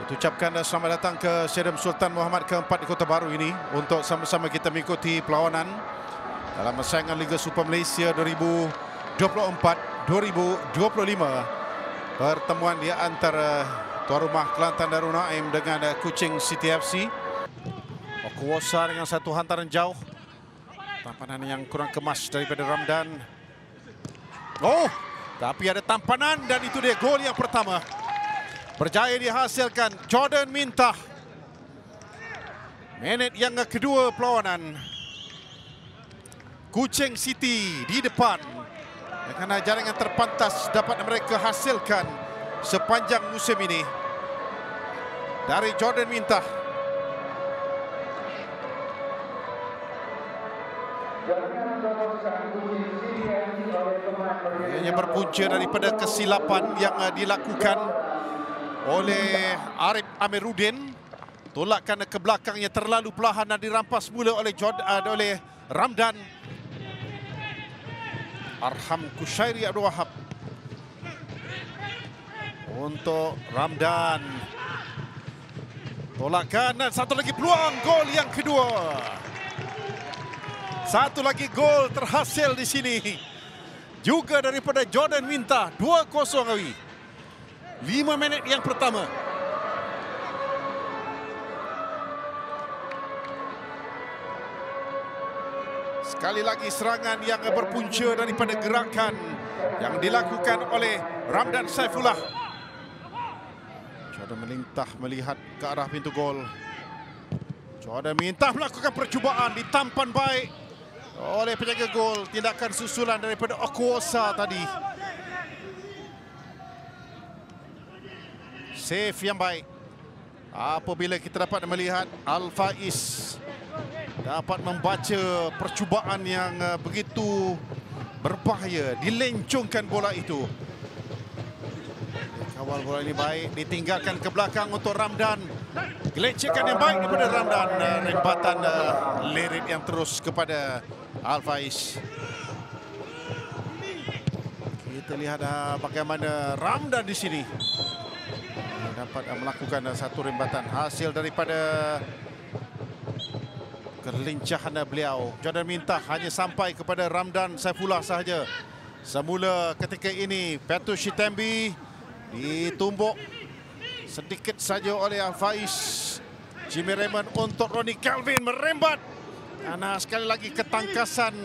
Kita ucapkan selamat datang ke Stadium Sultan Muhammad keempat di Kota Baru ini untuk sama-sama kita mengikuti perlawanan dalam saingan Liga Super Malaysia 2024-2025. Pertemuan di antara tuan rumah Kelantan Darul Naim dengan Kuching City FC. Okuwosa dengan satu hantaran jauh. Tampanan yang kurang kemas daripada Ramdan. Oh, tapi ada tampanan dan itu dia gol yang pertama. Berjaya dihasilkan Jordan Mintah. Minit yang kedua perlawanan. Kuching City di depan. Dengan jaringan terpantas dapat mereka hasilkan sepanjang musim ini. Dari Jordan Mintah. Ianya berpunca daripada kesilapan yang dilakukan oleh Arif Amiruddin. Tolakan ke belakangnya terlalu perlahan dan dirampas mula oleh oleh Ramdan. Arham Kushairi Abdul Wahab. Untuk Ramdan. Tolakan dan satu lagi peluang gol yang kedua. Satu lagi gol terhasil di sini. Juga daripada Jordan Mintah. 2-0 Awi. 5 minit yang pertama. Sekali lagi serangan yang berpunca daripada gerakan yang dilakukan oleh Ramdan Saifullah. Jordan Mintah melihat ke arah pintu gol. Jordan Mintah melakukan percubaan, ditampan baik oleh penjaga gol. Tindakan susulan daripada Okuwosa tadi. Save yang baik. Apabila kita dapat melihat Al-Faiz dapat membaca percubaan yang begitu berbahaya. Dilencungkan bola itu. Kawal bola ini baik. Ditinggalkan ke belakang untuk Ramdan. Gelecekkan yang baik daripada Ramdan. Rembatan lirik yang terus kepada Al-Faiz. Kita lihat bagaimana Ramdan di sini dapat melakukan satu rembatan hasil daripada kelincahan beliau. Jordan Mintah hanya sampai kepada Ramdan Saifullah sahaja. Semula ketika ini Petrus Shitembi ditumbuk sedikit saja oleh Al-Faiz. Jimmy Raymond untuk Ronnie Calvin merembat. Karena sekali lagi ketangkasan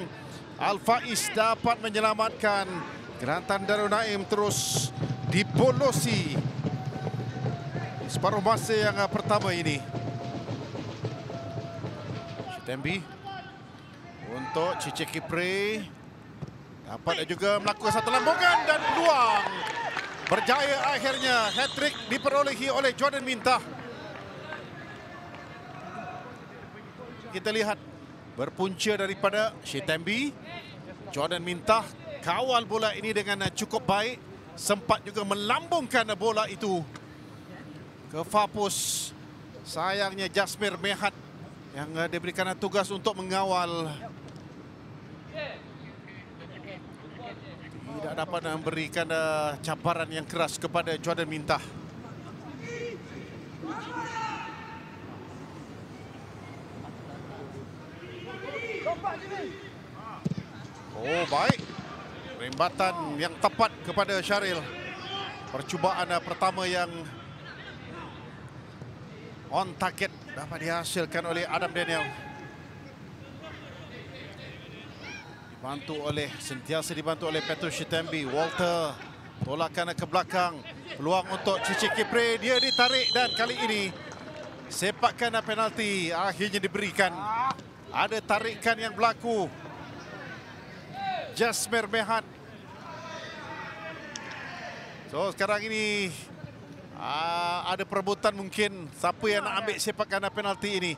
Al-Faiz dapat menyelamatkan. Kelantan Darul Naim terus dibolosi separuh masa yang pertama ini. Shitembi untuk Cici Kipre dapat juga melakukan satu lambungan dan peluang. Berjaya akhirnya hat-trick diperolehi oleh Jordan Mintah. Kita lihat berpunca daripada Shitembi. Jordan Mintah kawal bola ini dengan cukup baik. Sempat juga melambungkan bola itu ke Fapus. Sayangnya Jasmir Mehat yang diberikan tugas untuk mengawal tidak dapat memberikan cabaran yang keras kepada Jordan Mintah. Oh, baik. Rembatan yang tepat kepada Syaril. Percubaan pertama yang on target dapat dihasilkan oleh Adam Daniel. Sentiasa dibantu oleh Petrus Shitembi. Walter tolakan ke belakang. Peluang untuk Cici Kipre. Dia ditarik dan kali ini sepakan penalti akhirnya diberikan. Ada tarikan yang berlaku. Jasmir Mehat. So sekarang ini ada perebutan mungkin siapa yang nak ambil sepakan penalti ini.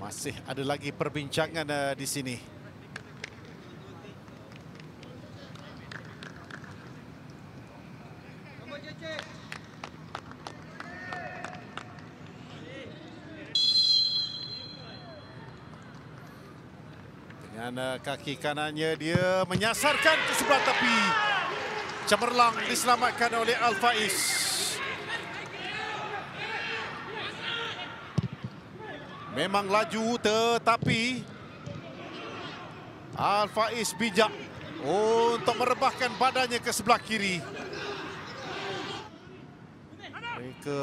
Masih ada lagi perbincangan di sini. Dengan kaki kanannya dia menyasarkan ke sebelah tepi. Cemerlang diselamatkan oleh Al-Faiz. memang laju, tetapi Al-Faiz bijak untuk merebahkan badannya ke sebelah kiri. Mereka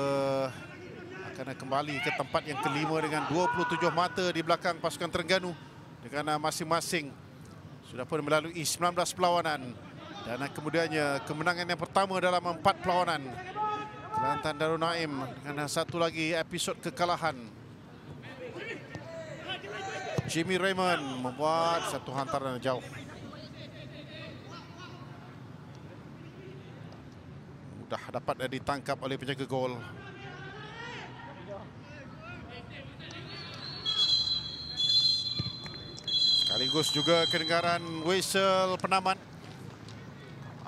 akan kembali ke tempat yang kelima dengan 27 mata di belakang pasukan Terengganu, dengan masing-masing sudah pun melalui 19 perlawanan. Dan kemudiannya kemenangan yang pertama dalam 4 perlawanan. Kelantan Darul Naim dengan satu lagi episod kekalahan. Jimmy Raymond membuat satu hantaran jauh. Mudah dapat ditangkap oleh penjaga gol. Sekaligus juga kedengaran whistle penamat.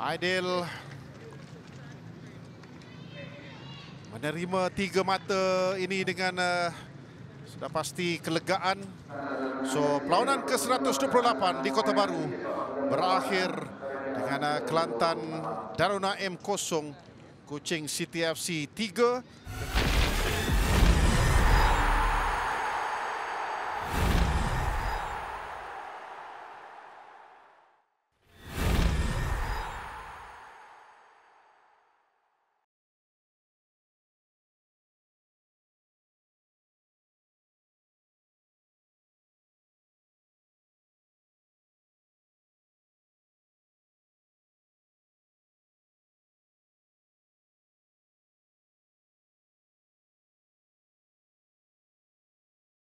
Aidil menerima 3 mata ini dengan sudah pasti kelegaan. So, perlawanan ke-128 di Kota Baru berakhir dengan Kelantan Darul Naim 0, Kuching City FC 3.